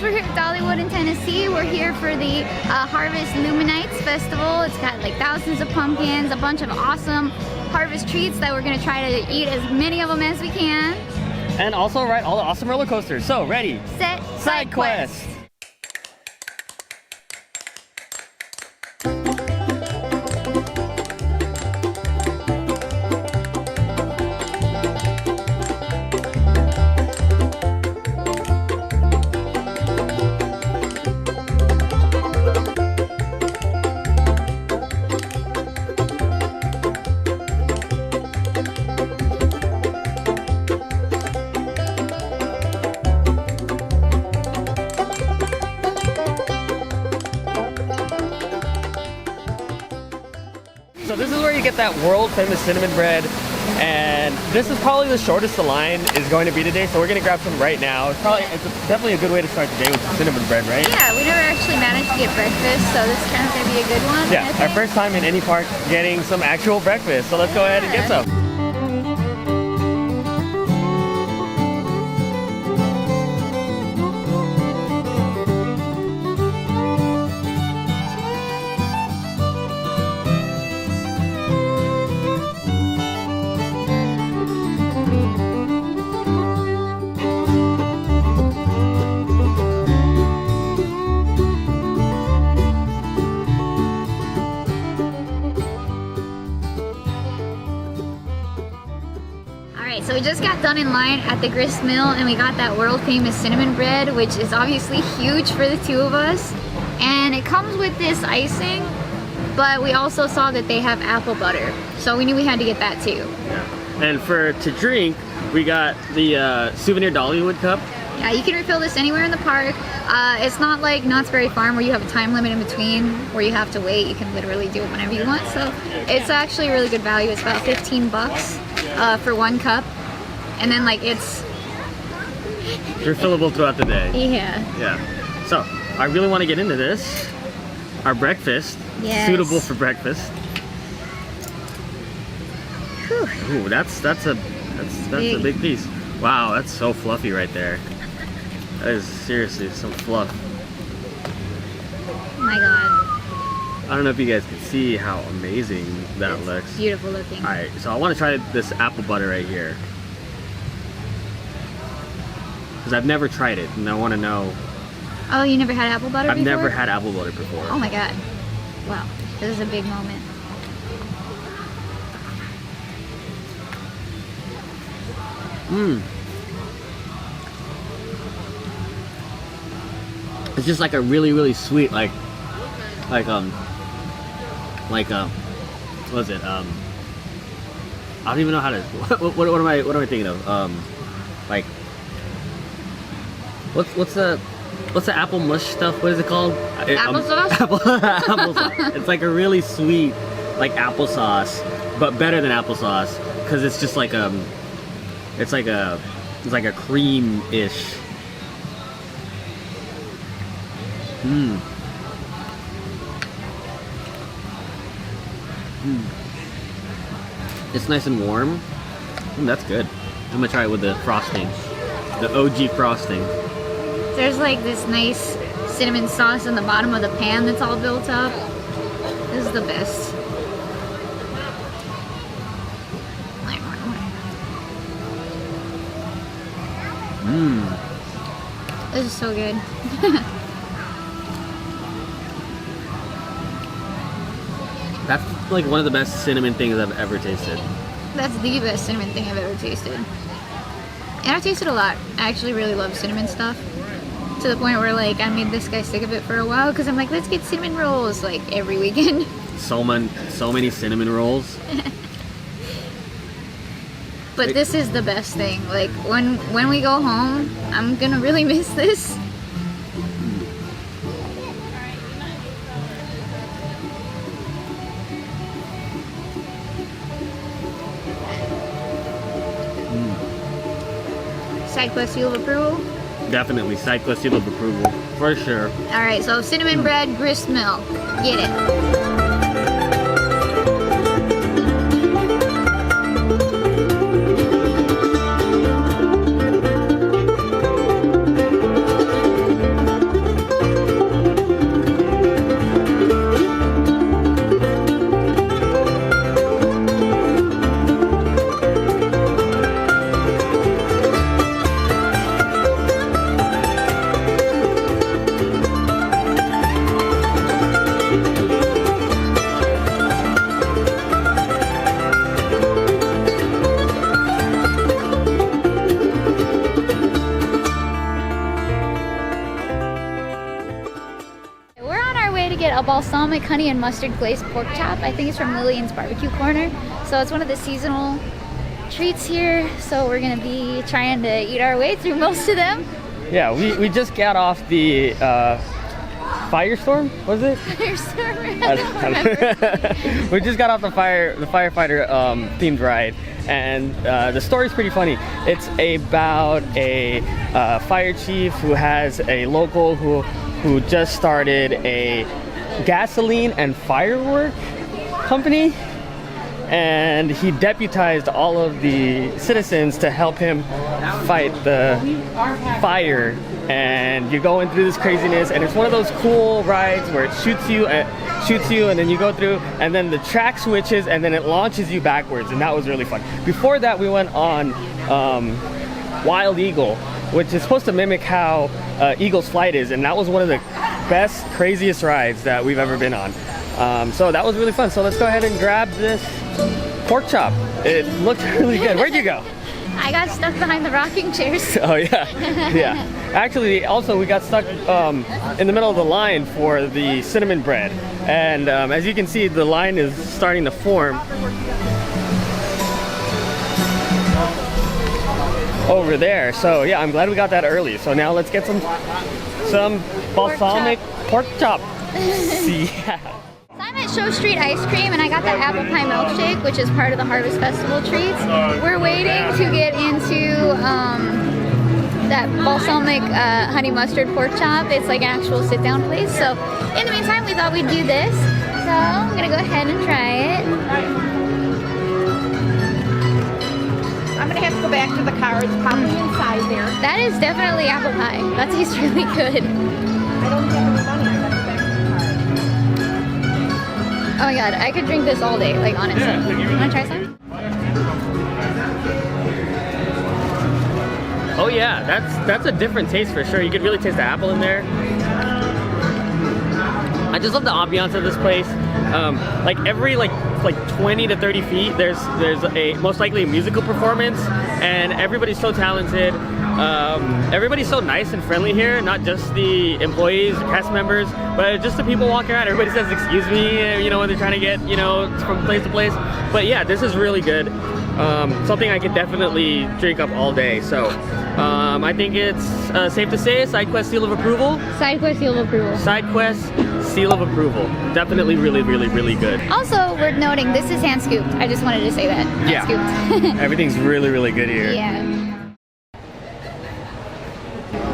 we're here at Dollywood in Tennessee. We're here for the Harvest Luminights Festival. It's got like thousands of pumpkins, a bunch of awesome harvest treats that we're gonna try to eat as many of them as we can. And also ride all the awesome roller coasters. So ready, set, SideQuest. So this is where you get that world famous cinnamon bread, and this is probably the shortest the line is going to be today, so we're gonna grab some right now. It's definitely a good way to start the day with cinnamon bread, right? Yeah, we never actually managed to get breakfast, so this is kind of gonna be a good one. Yeah, our first time in any park getting some actual breakfast, so let's go ahead and get some. So we just got done in line at the Grist mill and we got that world famous cinnamon bread, which is obviously huge for the two of us. And it comes with this icing, but we also saw that they have apple butter. So we knew we had to get that too. Yeah. And to drink, we got the souvenir Dollywood cup. Yeah, you can refill this anywhere in the park. It's not like Knott's Berry Farm where you have a time limit in between where you have to wait. You can literally do it whenever you want. So it's actually really good value. It's about 15 bucks for one cup. And then like it's refillable throughout the day. Yeah. Yeah. So I really want to get into this. Our breakfast. Yes. Suitable for breakfast. Whew. Ooh, that's a big piece. Wow, that's so fluffy right there. That is seriously some fluff. Oh my god. I don't know if you guys can see how amazing that looks. Beautiful looking. Alright, so I want to try this apple butter right here. Because I've never tried it and I want to know. Oh, you never had apple butter before? I've never had apple butter before. Oh my god. Wow. This is a big moment. Mmm. It's just like a really sweet what is it? I don't even know how to what am I thinking of? Like what's the apple mush stuff? What is it called? Applesauce? Applesauce. It's like a really sweet like applesauce, but better than applesauce because it's just like it's like a cream-ish. Mmm. Mm. It's nice and warm. That's good. I'm gonna try it with the frosting. The OG frosting. There's like this nice cinnamon sauce in the bottom of the pan that's all built up. This is the best. Mmm. This is so good. That's like one of the best cinnamon things I've ever tasted. That's the best cinnamon thing I've ever tasted. And I've tasted a lot. I actually really love cinnamon stuff. To the point where like I made this guy sick of it for a while because I'm like, let's get cinnamon rolls like every weekend. So many cinnamon rolls. But this is the best thing. Like when we go home, I'm gonna really miss this. SideQuest seal of approval? Definitely, SideQuest seal of approval, for sure. Alright, so cinnamon bread, grist mill. Get it. get a balsamic honey and mustard glazed pork chop. I think it's from Lillian's Barbecue Corner. So it's one of the seasonal treats here. So we're gonna be trying to eat our way through most of them. Yeah, we just got off the Firestorm, was it? Firestorm, I don't remember. We just got off the firefighter themed ride, and the story's pretty funny. It's about a fire chief who has a local who just started a gasoline and firework company, and he deputized all of the citizens to help him fight the fire. And you're going through this craziness, and it's one of those cool rides where it shoots you, and then you go through, and then the track switches, and then it launches you backwards, and that was really fun. Before that, we went on Wild Eagle, which is supposed to mimic how Eagle's Flight is, and that was one of the best, craziest rides that we've ever been on. So that was really fun. So let's go ahead and grab this pork chop. It looked really good. Where'd you go? I got stuck behind the rocking chairs. Oh yeah, yeah. Actually, also we got stuck in the middle of the line for the cinnamon bread, and as you can see, the line is starting to form over there. So yeah, I'm glad we got that early. So now let's get some balsamic pork chop. Yeah. So I'm at Show Street Ice Cream, and I got that apple pie milkshake, which is part of the Harvest Festival treats. We're waiting to get into that balsamic honey mustard pork chop. It's like an actual sit-down place. So in the meantime, we thought we'd do this. So I'm gonna go ahead and try it. I'm gonna have to go back to the car. It's probably inside there. That is definitely apple pie. That tastes really good. I don't have any money. I gotta go back to the car. Oh my god, I could drink this all day, like honestly. You wanna try some? Oh yeah, that's a different taste for sure. You could really taste the apple in there. I just love the ambiance of this place. Like every like 20 to 30 feet, there's a most likely a musical performance, and everybody's so talented. Everybody's so nice and friendly here. Not just the employees, the cast members, but just the people walking around. Everybody says "excuse me," you know, when they're trying to get from place to place. But yeah, this is really good. Something I could definitely drink up all day. So I think it's safe to say SideQuest seal of approval. SideQuest seal of approval. SideQuest seal of approval. Definitely really, really, really good. Also, worth noting, this is hand scooped. I just wanted to say that. Hand scooped. Everything's really, really good here. Yeah.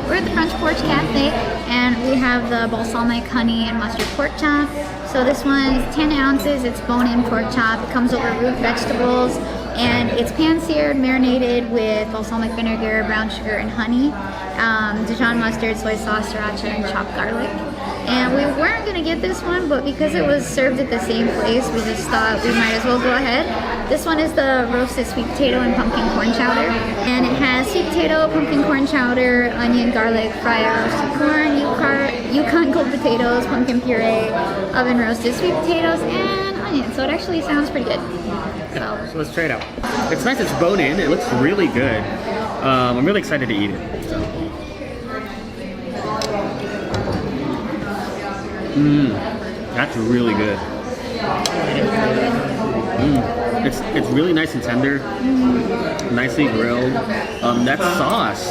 We're at the Porch Cafe, and we have the balsamic honey and mustard pork chop. So this one's 10 ounces. It's bone-in pork chop. It comes over root vegetables, and it's pan-seared, marinated with balsamic vinegar, brown sugar, and honey, Dijon mustard, soy sauce, sriracha, and chopped garlic. And we weren't gonna get this one, but because it was served at the same place, we just thought we might as well go ahead. This one is the roasted sweet potato and pumpkin corn chowder, and it has sweet potato, pumpkin corn chowder, onion, garlic, fried roasted corn, Yukon cold potatoes, pumpkin puree, oven roasted sweet potatoes, and onion. So it actually sounds pretty good. So let's try it out. It's nice. It's bone in. It looks really good. I'm really excited to eat it. So. That's really good. It's really nice and tender, nicely grilled. That sauce,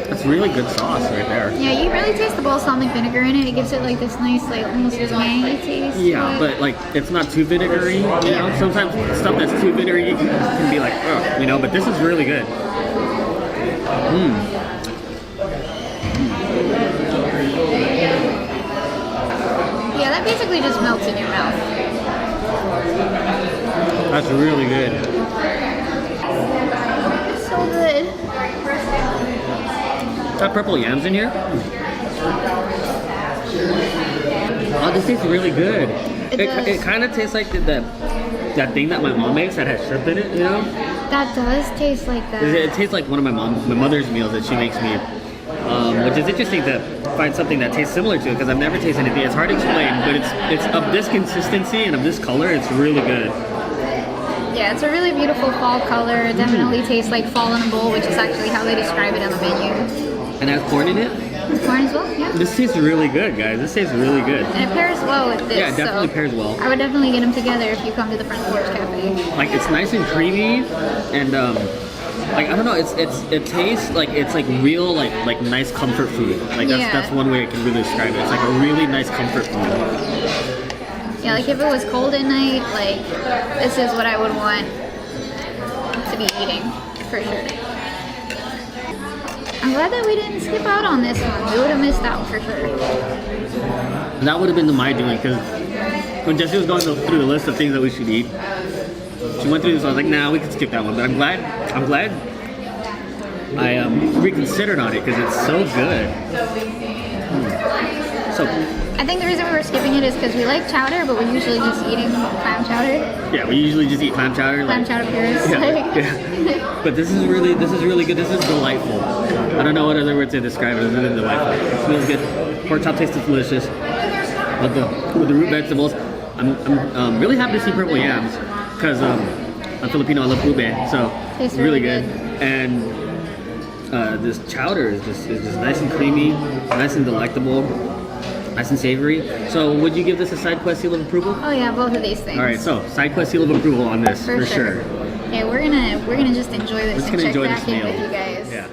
that's really good sauce right there. Yeah, you really taste the balsamic vinegar in it. It gives it like this nice, like almost tangy taste. Yeah, but like it's not too vinegary. You know, sometimes stuff that's too vinegary can be like, ugh, you know. But this is really good. Yeah, that basically just melts in your mouth. That's really good. It's so good. Got purple yams in here. Oh, this tastes really good. It kind of tastes like that thing that my mom makes that has shrimp in it, you know? That does taste like that. It tastes like one of my mother's meals that she makes me. Which is interesting to find something that tastes similar to it, because I've never tasted anything. It's hard to explain, but it's of this consistency and of this color. It's really good. Yeah, it's a really beautiful fall color. It definitely tastes like fall in a bowl, which is actually how they describe it on the menu. And it has corn in it? Corn as well, yeah. This tastes really good, guys. This tastes really good. And it pairs well with this. Yeah, it definitely so pairs well. I would definitely get them together if you come to the Front Porch Cafe. Like it's nice and creamy, and like I don't know, it tastes like it's like real like nice comfort food. Like that's one way I can really describe it. It's like a really nice comfort food. Yeah, like if it was cold at night, like this is what I would want to be eating for sure. I'm glad that we didn't skip out on this one. We would have missed out for sure. That would have been my doing, because when Jessie was going through the list of things that we should eat, she went through this. I was like, nah, we can skip that one. But I'm glad I reconsidered on it because it's so good. So I think the reason we were skipping it is because we like chowder, but we're usually just eating clam chowder. Yeah, we usually just eat clam chowder. Clam chowder purist. Yeah. But this is really good. This is delightful. I don't know what other word to describe it other than delightful. It smells good. Pork chop tastes delicious. With the root vegetables, I'm really happy to see purple yams because I'm Filipino. I love ube, so Tastes really good. And this chowder is just nice and creamy, nice and delectable. Nice and savory. So would you give this a SideQuest seal of approval? Oh yeah, both of these things. All right, so SideQuest seal of approval on this for sure. Yeah, we're gonna just enjoy this and check back in with you guys. Yeah.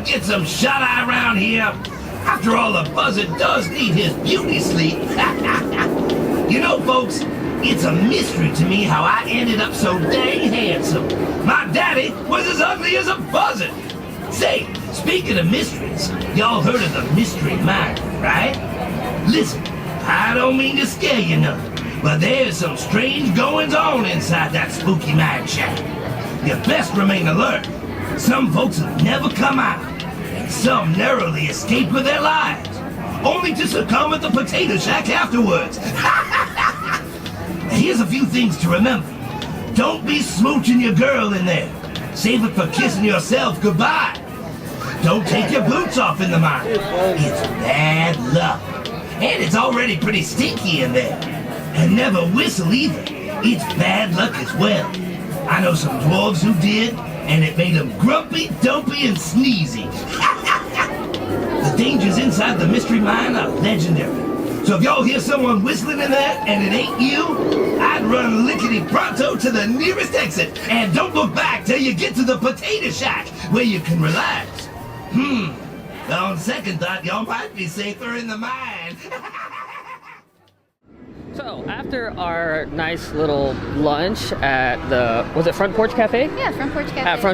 Get some shut-eye around here. After all, a buzzard does need his beauty sleep. You know, folks, it's a mystery to me how I ended up so dang handsome. My daddy was as ugly as a buzzard. Say, speaking of mysteries, y'all heard of the mystery mine, right? Listen, I don't mean to scare you none, but there's some strange goings-on inside that spooky mine shack. You best remain alert. Some folks have never come out, and some narrowly escape with their lives, only to succumb at the potato shack afterwards. Here's a few things to remember. Don't be smooching your girl in there. Save it for kissing yourself goodbye. Don't take your boots off in the mine. It's bad luck. And it's already pretty stinky in there. And never whistle either. It's bad luck as well. I know some dwarves who did, and it made them grumpy, dopey, and sneezy. The dangers inside the mystery mine are legendary. So if y'all hear someone whistling in there and it ain't you, I'd run lickety-pronto to the nearest exit and don't look back till you get to the potato shack where you can relax. On second thought, y'all might be safer in the mine. So after our nice little lunch at the, was it Front Porch Cafe? Yeah, Front Porch Cafe. At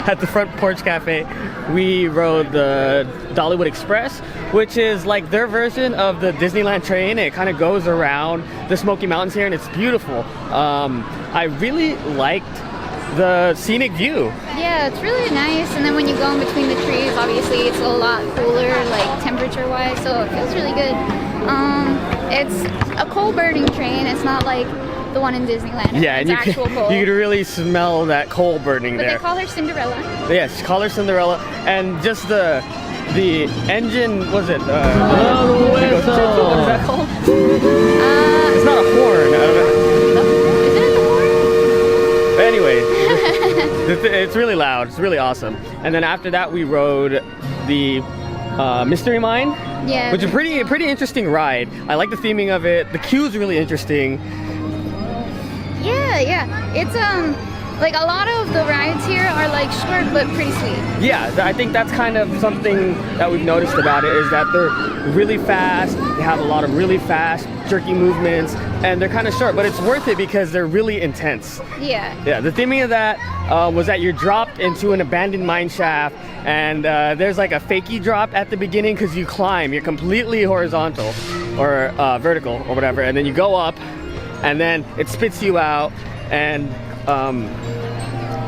at the Front Porch Cafe, we rode the Dollywood Express, which is like their version of the Disneyland train. It kind of goes around the Smoky Mountains here, and it's beautiful. I really liked the scenic view. Yeah, it's really nice. And then when you go in between the trees, obviously it's a lot cooler, like temperature-wise, so it feels really good. It's a coal-burning train. It's not like the one in Disneyland. Yeah, and it's actual coal. You could really smell that coal burning but there. They call her Cinderella. Yes, call her Cinderella, and just the engine. Was it? What is that called? It's not a horn. Isn't it the horn? But anyway, it's really loud. It's really awesome. And then after that, we rode the Mystery Mine. Yeah. Which is a pretty interesting ride. I like the theming of it. The queue is really interesting. Yeah. It's like a lot of the rides here are like short but pretty sweet. Yeah, I think that's kind of something that we've noticed about it, is that they're really fast. They have a lot of really fast, jerky movements, and they're kind of short, but it's worth it because they're really intense. Yeah. Yeah, the theming of that was that you're dropped into an abandoned mine shaft, and there's like a fakey drop at the beginning because you climb. You're completely horizontal. or vertical or whatever, and then you go up, and then it spits you out, and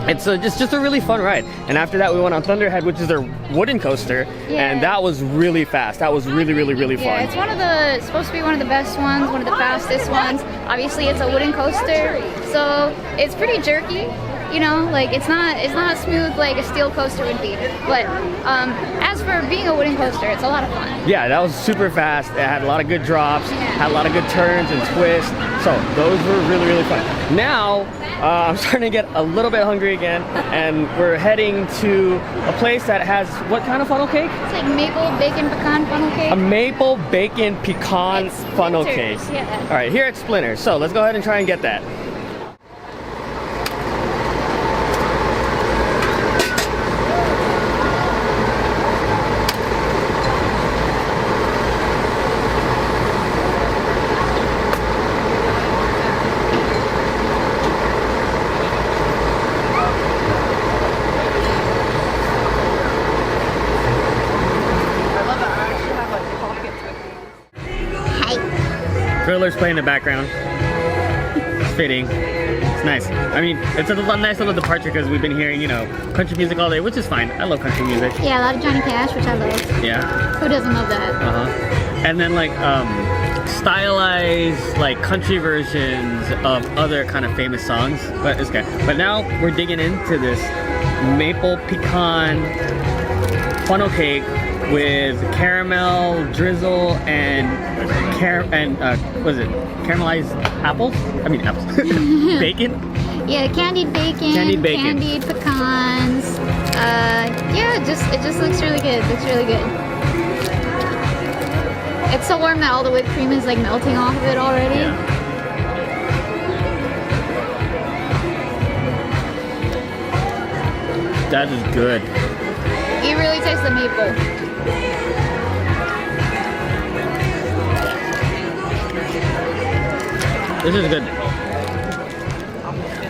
it's just a really fun ride. And after that, we went on Thunderhead, which is their wooden coaster, and that was really fast. That was really fun. Yeah, it's supposed to be one of the best ones, one of the fastest ones. Obviously, it's a wooden coaster, so it's pretty jerky. You know, like it's not smooth like a steel coaster would be. But as for being a wooden coaster, it's a lot of fun. Yeah, that was super fast. It had a lot of good drops, had a lot of good turns and twists. So those were really fun. Now, I'm starting to get a little bit hungry again, and we're heading to a place that has what kind of funnel cake? It's like maple bacon pecan funnel cake. A maple bacon pecan It's funnel Splinters, cake. yeah. All right, here at Splinters. So let's go ahead and try and get that. Thriller's playing in the background. It's fitting. It's nice. I mean, it's a nice little departure because we've been hearing, you know, country music all day, which is fine. I love country music. Yeah, a lot of Johnny Cash, which I love. Yeah. Who doesn't love that? And then like stylized like country versions of other kind of famous songs. But it's good. But now we're digging into this maple pecan funnel cake with caramel drizzle and what is it? Caramelized apples? I mean apples. Bacon? Yeah, candied bacon. Candied bacon. Candied pecans. Yeah, it just looks really good. Looks really good. It's so warm that all the whipped cream is like melting off of it already. Yeah. That is good. You really taste the maple. This is good.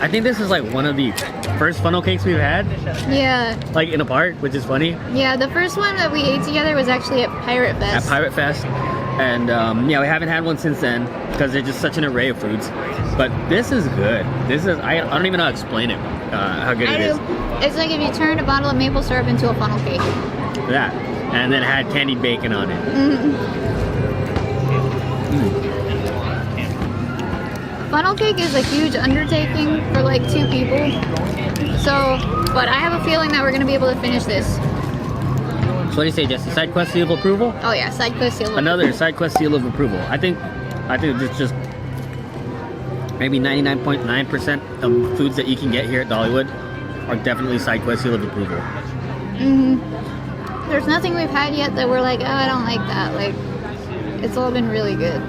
I think this is like one of the first funnel cakes we've had, Yeah. like in a park, which is funny. Yeah, the first one that we ate together was actually at Pirate Fest. At Pirate Fest. And yeah, we haven't had one since then because they're just such an array of foods. But this is good. This is, I don't even know how to explain it, how good it is. It's like if you turned a bottle of maple syrup into a funnel cake. Yeah. And then had candied bacon on it. Funnel cake is a huge undertaking for like 2 people. So, but I have a feeling that we're going to be able to finish this. So what do you say, Jesse? SideQuest seal of approval? Oh yeah, SideQuest seal. Another SideQuest seal of approval. I think it's just maybe 99.9% of foods that you can get here at Dollywood are definitely SideQuest seal of approval. There's nothing we've had yet that we're like, oh, I don't like that. Like, it's all been really good.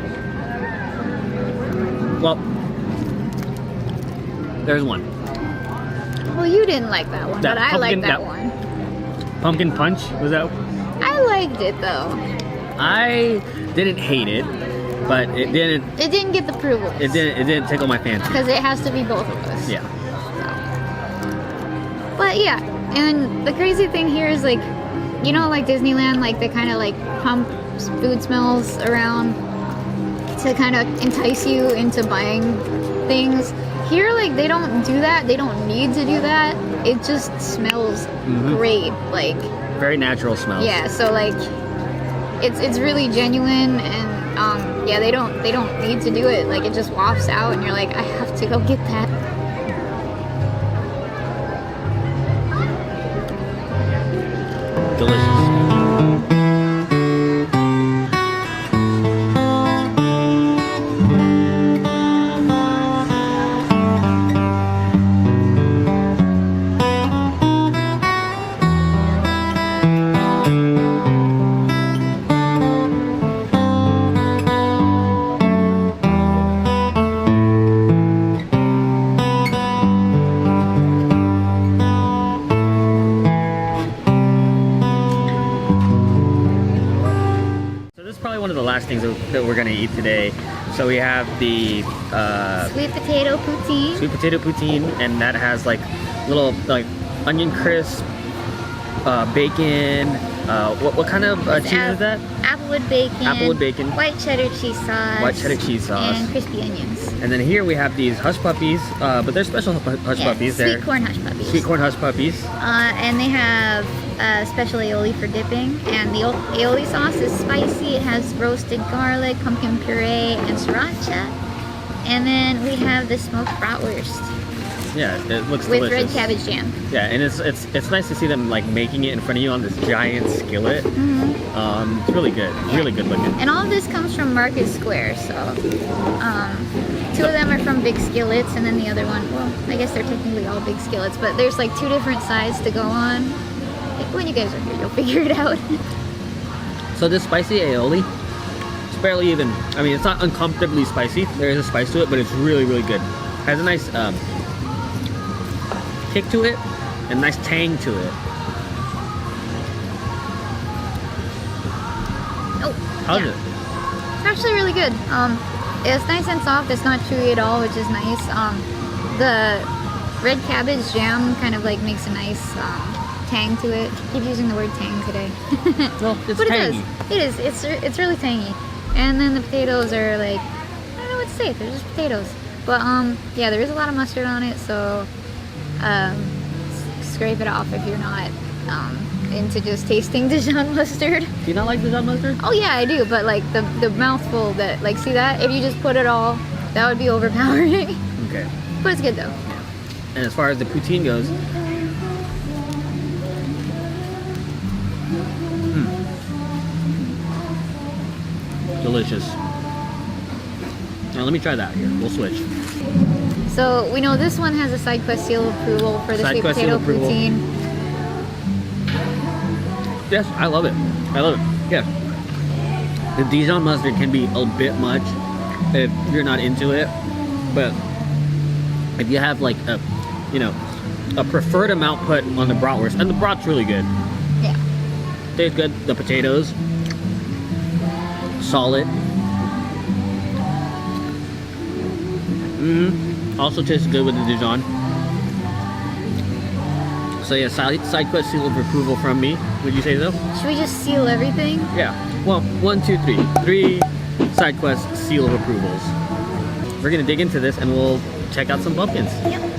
Well, there's one. Well, you didn't like that one, That but I like pumpkin- that that- one. Pumpkin punch, was that? I liked it though. I didn't hate it, but it didn't It didn't get the approval. it didn't tickle my fancy. Because it has to be both of us. Yeah. But yeah, and the crazy thing here is like, you know, like Disneyland, like they kind of like pump food smells around to kind of entice you into buying things. Here, like they don't do that. They don't need to do that. It just smells great. Like Very natural smells. yeah, so like it's really genuine, and yeah, they don't need to do it. Like it just wafts out, and you're like, I have to go get that. Delicious. Things that we're gonna eat today. So we have the Sweet potato poutine. sweet potato poutine, and that has like little like onion crisp, bacon, What kind of cheese is that? Applewood bacon. Applewood bacon. White cheddar cheese sauce. White cheddar cheese sauce. And crispy onions. And then here we have these hush puppies, but they're special hush puppies. Sweet corn hush puppies. Sweet corn hush puppies. And they have special aioli for dipping. And the aioli sauce is spicy. It has roasted garlic, pumpkin puree, and sriracha. And then we have the smoked bratwurst. Yeah, it looks with delicious. red cabbage jam. Yeah, and it's nice to see them like making it in front of you on this giant skillet. It's really good, really good looking. And all of this comes from Market Square, so two of them are from big skillets, and then the other one, well, I guess they're technically all big skillets, but there's like 2 different sides to go on. When you guys are here, you'll figure it out. So this spicy aioli, it's barely even, I mean, it's not uncomfortably spicy. There is a spice to it, but it's really, really good. It has a nice kick to it and nice tang to it. How's it? It's actually really good. It's nice and soft. It's not chewy at all, which is nice. The red cabbage jam kind of like makes a nice tang to it. I keep using the word tang today. Well, it's but tangy. It is. It's really tangy. And then the potatoes are like, I don't know what to say. They're just potatoes. But yeah, there is a lot of mustard on it, so scrape it off if you're not into just tasting Dijon mustard. Do you not like Dijon mustard? Oh yeah, I do, but like the mouthful that, like, see that? If you just put it all, that would be overpowering. Okay. But it's good though. And as far as the poutine goes, delicious. Now let me try that here. We'll switch. So we know this one has a SideQuest seal of approval for the sweet SideQuest potato seal of approval. poutine. Yes, I love it. I love it. Yeah. The Dijon mustard can be a bit much if you're not into it, but if you have like a, you know, a preferred amount put on the bratwurst, and the brat's really good. Yeah. Tastes good. The potatoes, solid. Also tastes good with the Dijon. So yeah, SideQuest seal of approval from me. Would you say so? Should we just seal everything? Yeah. Well, 1, 2, 3. 3 SideQuest seal of approvals. We're gonna dig into this and we'll check out some pumpkins. Yep.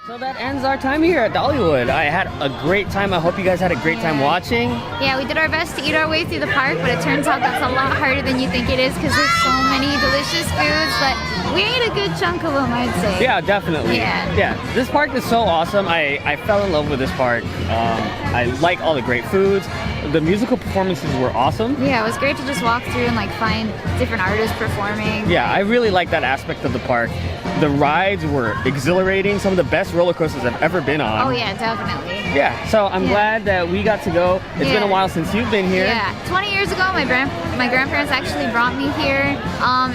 So that ends our time here at Dollywood. I had a great time. I hope you guys had a great time watching. Yeah, we did our best to eat our way through the park, but it turns out that's a lot harder than you think it is because there's so many delicious foods, but we ate a good chunk of them, I'd say. Yeah, definitely. Yeah. This park is so awesome. I fell in love with this park. I like all the great foods. The musical performances were awesome. Yeah, it was great to just walk through and like find different artists performing. Yeah, I really like that aspect of the park. The rides were exhilarating, some of the best roller coasters I've ever been on. Oh yeah, definitely. Yeah, so I'm glad that we got to go. It's been a while since you've been here. Yeah, 20 years ago, my grandparents actually brought me here.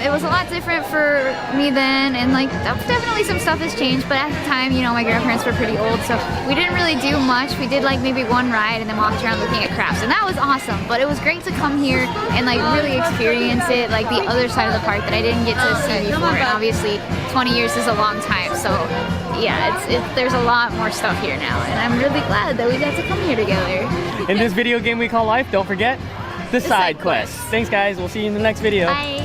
It was a lot different for me then, and like definitely some stuff has changed, but at the time, you know, my grandparents were pretty old, so we didn't really do much. We did like maybe one ride and then walked around looking at crafts games, and that was awesome. But it was great to come here and like really experience it, like the other side of the park that I didn't get to see before. And obviously 20 years is a long time, so yeah, there's a lot more stuff here now, and I'm really glad that we got to come here together. In this video game we call life, don't forget the side quest. Thanks guys, we'll see you in the next video. Bye.